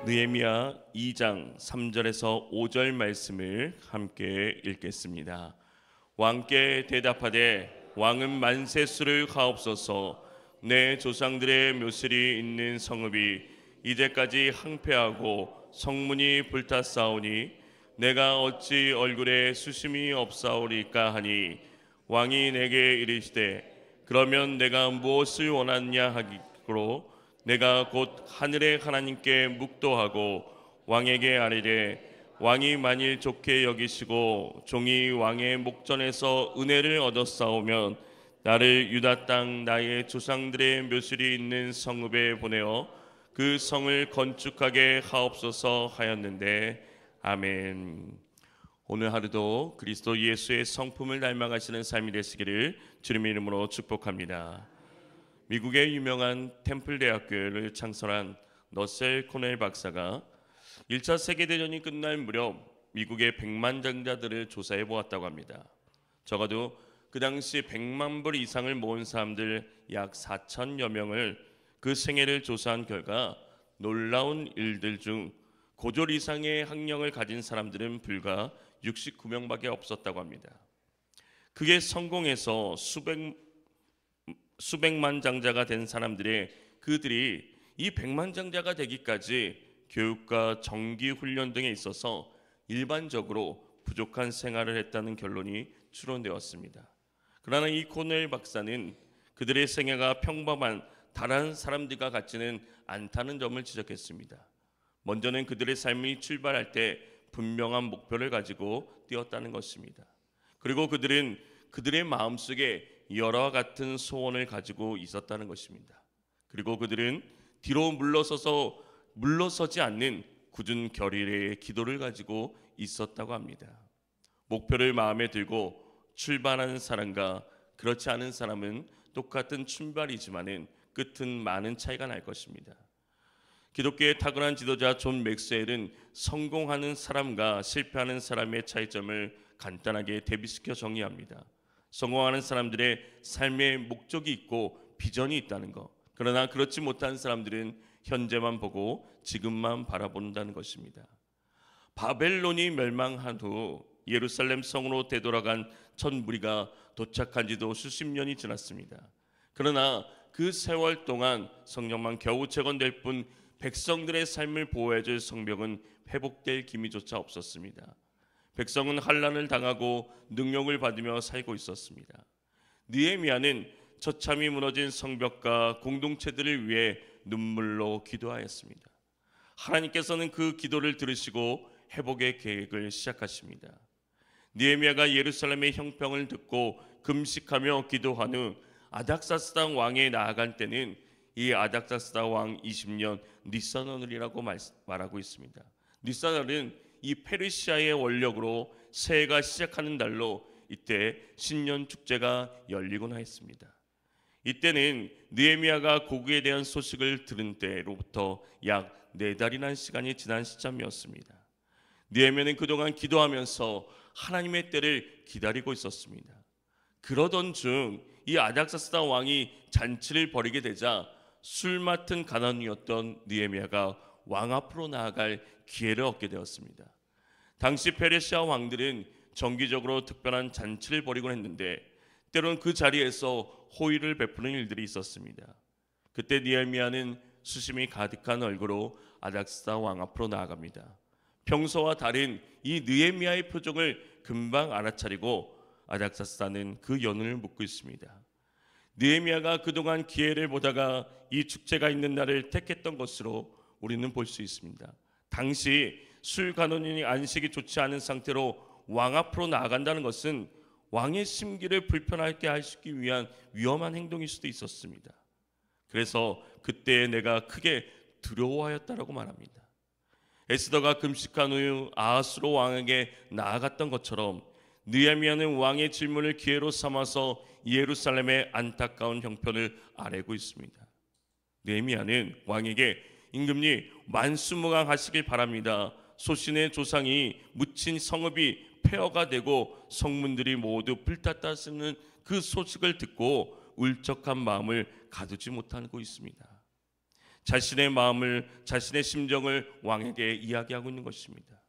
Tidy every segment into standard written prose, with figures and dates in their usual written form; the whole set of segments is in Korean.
느헤미야 2장 3절에서 5절 말씀을 함께 읽겠습니다. 왕께 대답하되 왕은 만세수를 하옵소서. 내 조상들의 묘실이 있는 성읍이 이제까지 항폐하고 성문이 불탔사오니 내가 어찌 얼굴에 수심이 없사오리까 하니 왕이 내게 이르시되 그러면 내가 무엇을 원하느냐 하기로 내가 곧 하늘의 하나님께 묵도하고 왕에게 아뢰되 왕이 만일 좋게 여기시고 종이 왕의 목전에서 은혜를 얻었사오면 나를 유다 땅 나의 조상들의 묘실이 있는 성읍에 보내어 그 성을 건축하게 하옵소서 하였는데 아멘. 오늘 하루도 그리스도 예수의 성품을 닮아가시는 삶이 되시기를 주님의 이름으로 축복합니다. 미국의 유명한 템플 대학교를 창설한 러셀 코넬 박사가 1차 세계대전이 끝날 무렵 미국의 백만장자들을 조사해 보았다고 합니다. 적어도 그 당시 100만 불 이상을 모은 사람들 약 4천여 명을 그 생애를 조사한 결과 놀라운 일들 중 고졸 이상의 학력을 가진 사람들은 불과 69명밖에 없었다고 합니다. 그게 성공해서 수백만 장자가 된 그들이 이 백만장자가 되기까지 교육과 정기 훈련 등에 있어서 일반적으로 부족한 생활을 했다는 결론이 추론되었습니다. 그러나 이 코넬 박사는 그들의 생애가 평범한 다른 사람들과 같지는 않다는 점을 지적했습니다. 먼저는 그들의 삶이 출발할 때 분명한 목표를 가지고 뛰었다는 것입니다. 그리고 그들은 그들의 마음속에 여러와 같은 소원을 가지고 있었다는 것입니다. 그리고 그들은 뒤로 물러서지 않는 굳은 결의의 기도를 가지고 있었다고 합니다. 목표를 마음에 들고 출발하는 사람과 그렇지 않은 사람은 똑같은 출발이지만은 끝은 많은 차이가 날 것입니다. 기독교의 탁월한 지도자 존 맥스웰은 성공하는 사람과 실패하는 사람의 차이점을 간단하게 대비시켜 정리합니다. 성공하는 사람들의 삶의 목적이 있고 비전이 있다는 것. 그러나 그렇지 못한 사람들은 현재만 보고 지금만 바라본다는 것입니다. 바벨론이 멸망한 후 예루살렘 성으로 되돌아간 첫 무리가 도착한 지도 수십 년이 지났습니다. 그러나 그 세월 동안 성령만 겨우 재건될 뿐 백성들의 삶을 보호해줄 성벽은 회복될 기미조차 없었습니다. 백성은 환난을 당하고 능욕을 받으며 살고 있었습니다. 느헤미야는 처참히 무너진 성벽과 공동체들을 위해 눈물로 기도하였습니다. 하나님께서는 그 기도를 들으시고 회복의 계획을 시작하십니다. 느헤미야가 예루살렘의 형평을 듣고 금식하며 기도한 후 아닥사스다 왕에 나아갈 때는 이 아닥사스다 왕 20년 니산월이라고 말하고 있습니다. 니산월은 이 페르시아의 원력으로 새해가 시작하는 달로 이때 신년 축제가 열리곤 했습니다. 이때는 느헤미야가 고국에 대한 소식을 들은 때로부터 약 4달이나 시간이 지난 시점이었습니다. 느헤미야는 그동안 기도하면서 하나님의 때를 기다리고 있었습니다. 그러던 중 이 아닥사스다 왕이 잔치를 벌이게 되자 술 맡은 가난이었던 느헤미야가 왕 앞으로 나아갈 기회를 얻게 되었습니다. 당시 페르시아 왕들은 정기적으로 특별한 잔치를 벌이곤 했는데 때로는 그 자리에서 호의를 베푸는 일들이 있었습니다. 그때 느헤미야는 수심이 가득한 얼굴로 아닥사스다 왕 앞으로 나아갑니다. 평소와 다른 이 느헤미야의 표정을 금방 알아차리고 아닥사스다는 그 연을 묻고 있습니다. 느헤미야가 그동안 기회를 보다가 이 축제가 있는 날을 택했던 것으로 우리는 볼 수 있습니다. 당시 술 간원인이 안식이 좋지 않은 상태로 왕 앞으로 나아간다는 것은 왕의 심기를 불편하게 하시기 위한 위험한 행동일 수도 있었습니다. 그래서 그때 내가 크게 두려워하였다라고 말합니다. 에스더가 금식한 후 아하스로 왕에게 나아갔던 것처럼 느헤미야는 왕의 질문을 기회로 삼아서 예루살렘의 안타까운 형편을 아뢰고 있습니다. 느헤미야는 왕에게 임금님 만수무강하시길 바랍니다. 소신의 조상이 묻힌 성읍이 폐허가 되고 성문들이 모두 불탔다는 그 소식을 듣고 울적한 마음을 가두지 못하고 있습니다. 자신의 마음을, 자신의 심정을 왕에게 이야기하고 있는 것입니다.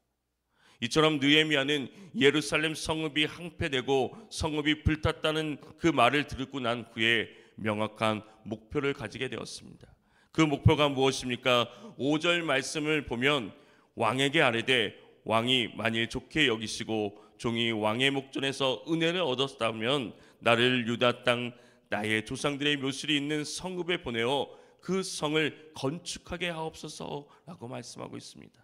이처럼 느헤미야는 예루살렘 성읍이 항폐되고 성읍이 불탔다는 그 말을 듣고 난 후에 명확한 목표를 가지게 되었습니다. 그 목표가 무엇입니까? 5절 말씀을 보면 왕에게 아뢰되 왕이 만일 좋게 여기시고 종이 왕의 목전에서 은혜를 얻었다면 나를 유다 땅 나의 조상들의 묘실이 있는 성읍에 보내어 그 성을 건축하게 하옵소서라고 말씀하고 있습니다.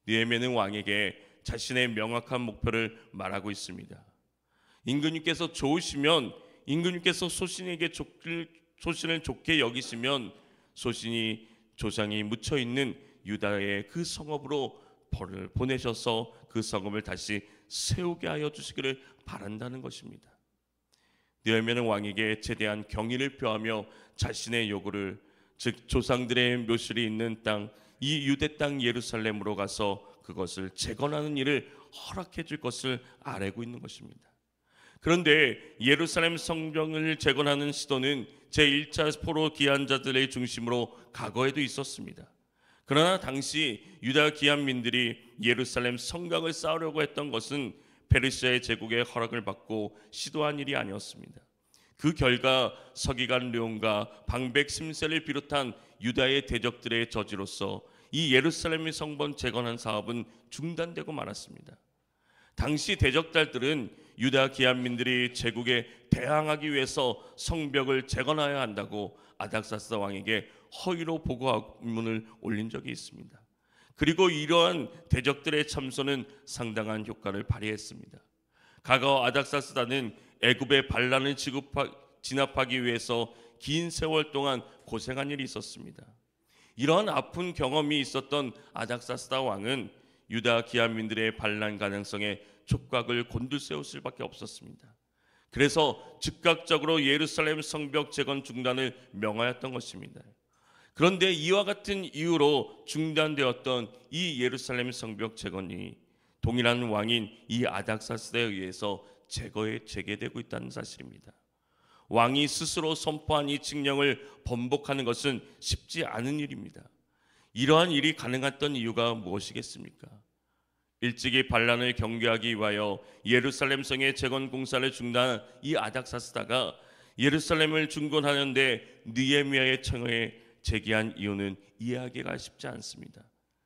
느헤미야는 왕에게 자신의 명확한 목표를 말하고 있습니다. 임금님께서 좋으시면, 임금님께서 소신에게 소신을 좋게 여기시면 소신이 조상이 묻혀 있는 유다의 그 성읍으로 벌을 보내셔서 그 성읍을 다시 세우게 하여 주시기를 바란다는 것입니다. 느헤미야는 왕에게 제대한 경의를 표하며 자신의 요구를, 즉 조상들의 묘실이 있는 땅, 이 유대 땅 예루살렘으로 가서 그것을 재건하는 일을 허락해 줄 것을 아뢰고 있는 것입니다. 그런데 예루살렘 성전을 재건하는 시도는 제1차 포로 기한자들의 중심으로 과거에도 있었습니다. 그러나 당시 유다 기한민들이 예루살렘 성곽을 쌓으려고 했던 것은 페르시아의 제국의 허락을 받고 시도한 일이 아니었습니다. 그 결과 서기관 르온과 방백 심세를 비롯한 유다의 대적들의 저지로서 이 예루살렘의 성전 재건한 사업은 중단되고 말았습니다. 당시 대적들은 유다 기한민들이 제국에 대항하기 위해서 성벽을 재건하여야 한다고 아닥사스 왕에게 허위로 보고문을 올린 적이 있습니다. 그리고 이러한 대적들의 참소는 상당한 효과를 발휘했습니다. 과거 아닥사스다는 애굽의 반란을 진압하기 위해서 긴 세월 동안 고생한 일이 있었습니다. 이러한 아픈 경험이 있었던 아닥사스다 왕은 유다 기한민들의 반란 가능성에 촉각을 곤두세울 수밖에 없었습니다. 그래서 즉각적으로 예루살렘 성벽 재건 중단을 명하였던 것입니다. 그런데 이와 같은 이유로 중단되었던 이 예루살렘 성벽 재건이 동일한 왕인 이 아닥사스다에 의해서 재개되고 있다는 사실입니다. 왕이 스스로 선포한 이 칙령을 번복하는 것은 쉽지 않은 일입니다. 이러한 일이 가능했던 이유가 무엇이겠습니까? 일찍이 반란을 경계하기 위하여 예루살렘 성의 재건 공사를 중단한 이 아닥사스다가 예루살렘을 중건하는데 느헤미야의 청에 제기한 이유는 이해하기가 쉽지 않습니다.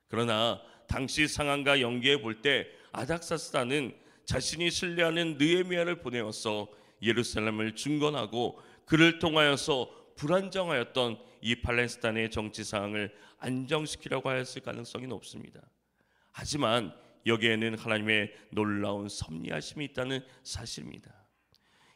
그러나 당시 상황과 연계해 볼 때 아닥사스다는 자신이 신뢰하는 느헤미야를 보내어서 예루살렘을 중건하고 그를 통하여서 불안정하였던 이 팔레스타인의 정치 상황을 안정시키려고 하였을 가능성이 높습니다. 하지만 여기에는 하나님의 놀라운 섭리하심이 있다는 사실입니다.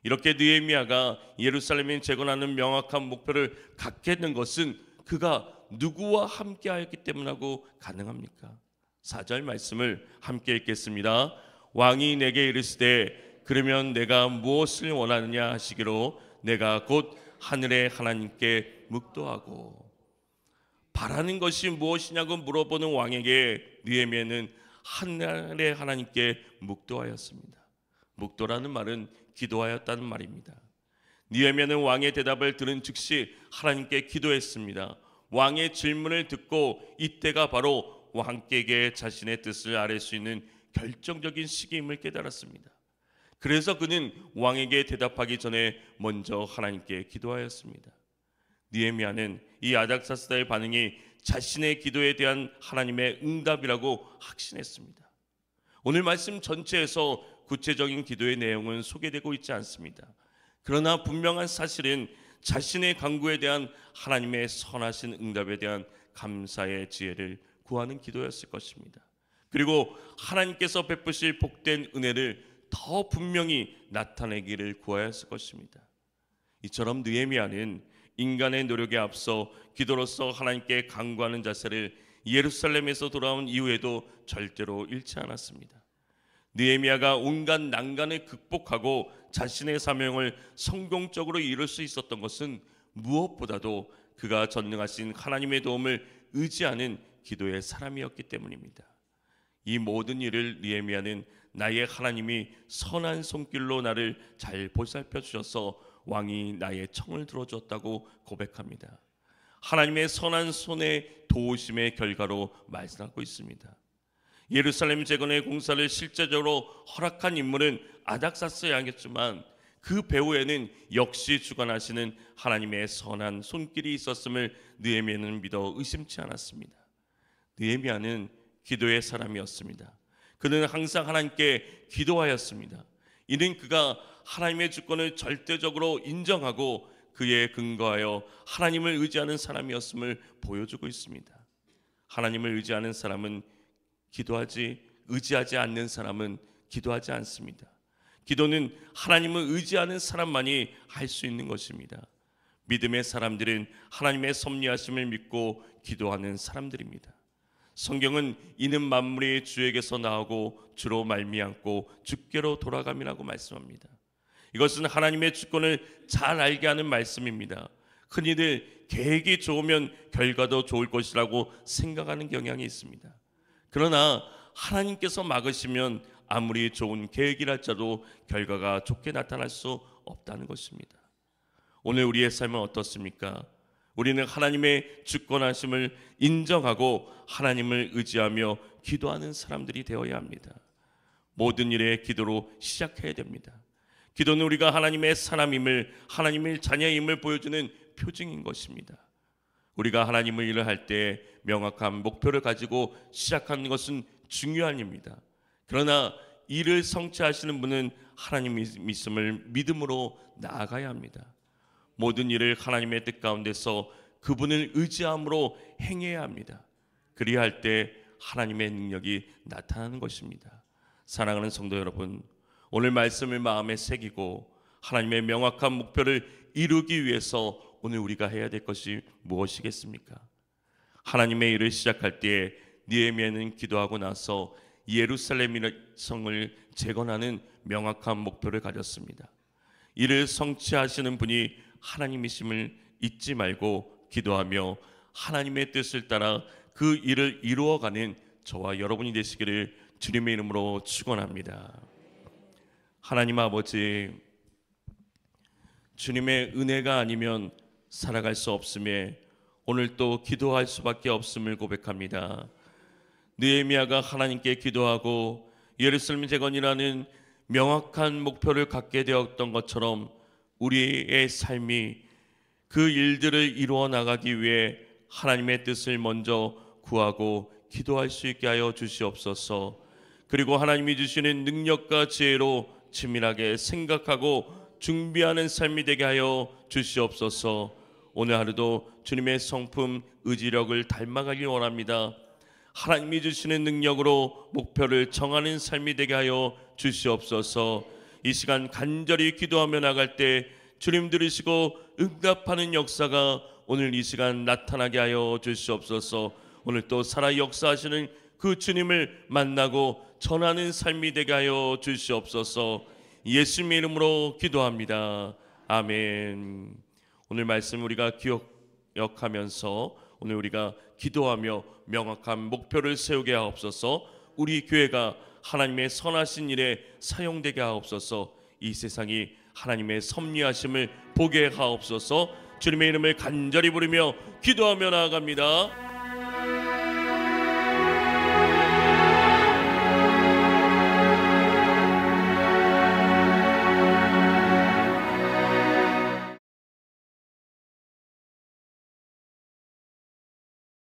이렇게 느헤미야가 예루살렘을 재건하는 명확한 목표를 갖게 된 것은 그가 누구와 함께 하였기 때문하고 가능합니까? 4절 말씀을 함께 읽겠습니다. 왕이 내게 이르시되 그러면 내가 무엇을 원하느냐 하시기로 내가 곧 하늘의 하나님께 묵도하고. 바라는 것이 무엇이냐고 물어보는 왕에게 느헤미야는 하늘의 하나님께 묵도하였습니다. 묵도라는 말은 기도하였다는 말입니다. 느헤미야는 왕의 대답을 들은 즉시 하나님께 기도했습니다. 왕의 질문을 듣고 이때가 바로 왕께게 자신의 뜻을 아뢰 수 있는 결정적인 시기임을 깨달았습니다. 그래서 그는 왕에게 대답하기 전에 먼저 하나님께 기도하였습니다. 느헤미야는 이 아닥사스다의 반응이 자신의 기도에 대한 하나님의 응답이라고 확신했습니다. 오늘 말씀 전체에서 구체적인 기도의 내용은 소개되고 있지 않습니다. 그러나 분명한 사실은 자신의 간구에 대한 하나님의 선하신 응답에 대한 감사의 지혜를 구하는 기도였을 것입니다. 그리고 하나님께서 베푸실 복된 은혜를 더 분명히 나타내기를 구하였을 것입니다. 이처럼 느헤미야는 인간의 노력에 앞서 기도로서 하나님께 간구하는 자세를 예루살렘에서 돌아온 이후에도 절대로 잃지 않았습니다. 느헤미야가 온갖 난간을 극복하고 자신의 사명을 성공적으로 이룰 수 있었던 것은 무엇보다도 그가 전능하신 하나님의 도움을 의지하는 기도의 사람이었기 때문입니다. 이 모든 일을 느헤미야는 나의 하나님이 선한 손길로 나를 잘 보살펴 주셔서 왕이 나의 청을 들어줬다고 고백합니다. 하나님의 선한 손의 도우심의 결과로 말씀하고 있습니다. 예루살렘 재건의 공사를 실제적으로 허락한 인물은 아닥사스야겠지만 그 배후에는 역시 주관하시는 하나님의 선한 손길이 있었음을 느헤미야는 믿어 의심치 않았습니다. 느헤미야는 기도의 사람이었습니다. 그는 항상 하나님께 기도하였습니다. 이는 그가 하나님의 주권을 절대적으로 인정하고 그에 근거하여 하나님을 의지하는 사람이었음을 보여주고 있습니다. 하나님을 의지하는 사람은 기도하지, 의지하지 않는 사람은 기도하지 않습니다. 기도는 하나님을 의지하는 사람만이 할 수 있는 것입니다. 믿음의 사람들은 하나님의 섭리하심을 믿고 기도하는 사람들입니다. 성경은 이는 만물이 주에게서 나오고 주로 말미암고 주께로 돌아감이라고 말씀합니다. 이것은 하나님의 주권을 잘 알게 하는 말씀입니다. 흔히들 계획이 좋으면 결과도 좋을 것이라고 생각하는 경향이 있습니다. 그러나 하나님께서 막으시면 아무리 좋은 계획이랄지라도 결과가 좋게 나타날 수 없다는 것입니다. 오늘 우리의 삶은 어떻습니까? 우리는 하나님의 주권하심을 인정하고 하나님을 의지하며 기도하는 사람들이 되어야 합니다. 모든 일에 기도로 시작해야 됩니다. 기도는 우리가 하나님의 사람임을, 하나님의 자녀임을 보여주는 표징인 것입니다. 우리가 하나님의 일을 할 때 명확한 목표를 가지고 시작하는 것은 중요한 일입니다. 그러나 일을 성취하시는 분은 하나님의 있음을 믿음으로 나아가야 합니다. 모든 일을 하나님의 뜻 가운데서 그분을 의지함으로 행해야 합니다. 그리할 때 하나님의 능력이 나타나는 것입니다. 사랑하는 성도 여러분, 오늘 말씀을 마음에 새기고 하나님의 명확한 목표를 이루기 위해서 오늘 우리가 해야 될 것이 무엇이겠습니까? 하나님의 일을 시작할 때에 느헤미야는 기도하고 나서 예루살렘 성을 재건하는 명확한 목표를 가졌습니다. 이를 성취하시는 분이 하나님이심을 잊지 말고 기도하며 하나님의 뜻을 따라 그 일을 이루어가는 저와 여러분이 되시기를 주님의 이름으로 축원합니다. 하나님 아버지, 주님의 은혜가 아니면 살아갈 수 없음에 오늘 또 기도할 수밖에 없음을 고백합니다. 느헤미야가 하나님께 기도하고 예루살렘 재건이라는 명확한 목표를 갖게 되었던 것처럼 우리의 삶이 그 일들을 이루어 나가기 위해 하나님의 뜻을 먼저 구하고 기도할 수 있게 하여 주시옵소서. 그리고 하나님이 주시는 능력과 지혜로 치밀하게 생각하고 준비하는 삶이 되게 하여 주시옵소서. 오늘 하루도 주님의 성품 의지력을 닮아가길 원합니다. 하나님이 주시는 능력으로 목표를 정하는 삶이 되게 하여 주시옵소서. 이 시간 간절히 기도하며 나갈 때 주님 들으시고 응답하는 역사가 오늘 이 시간 나타나게 하여 주시옵소서. 오늘 또 살아 역사하시는 그 주님을 만나고 전하는 삶이 되게 하여 주시옵소서. 예수님의 이름으로 기도합니다. 아멘. 오늘 말씀 우리가 기억하면서 오늘 우리가 기도하며 명확한 목표를 세우게 하옵소서. 우리 교회가 하나님의 선하신 일에 사용되게 하옵소서. 이 세상이 하나님의 섭리하심을 보게 하옵소서. 주님의 이름을 간절히 부르며 기도하며 나아갑니다.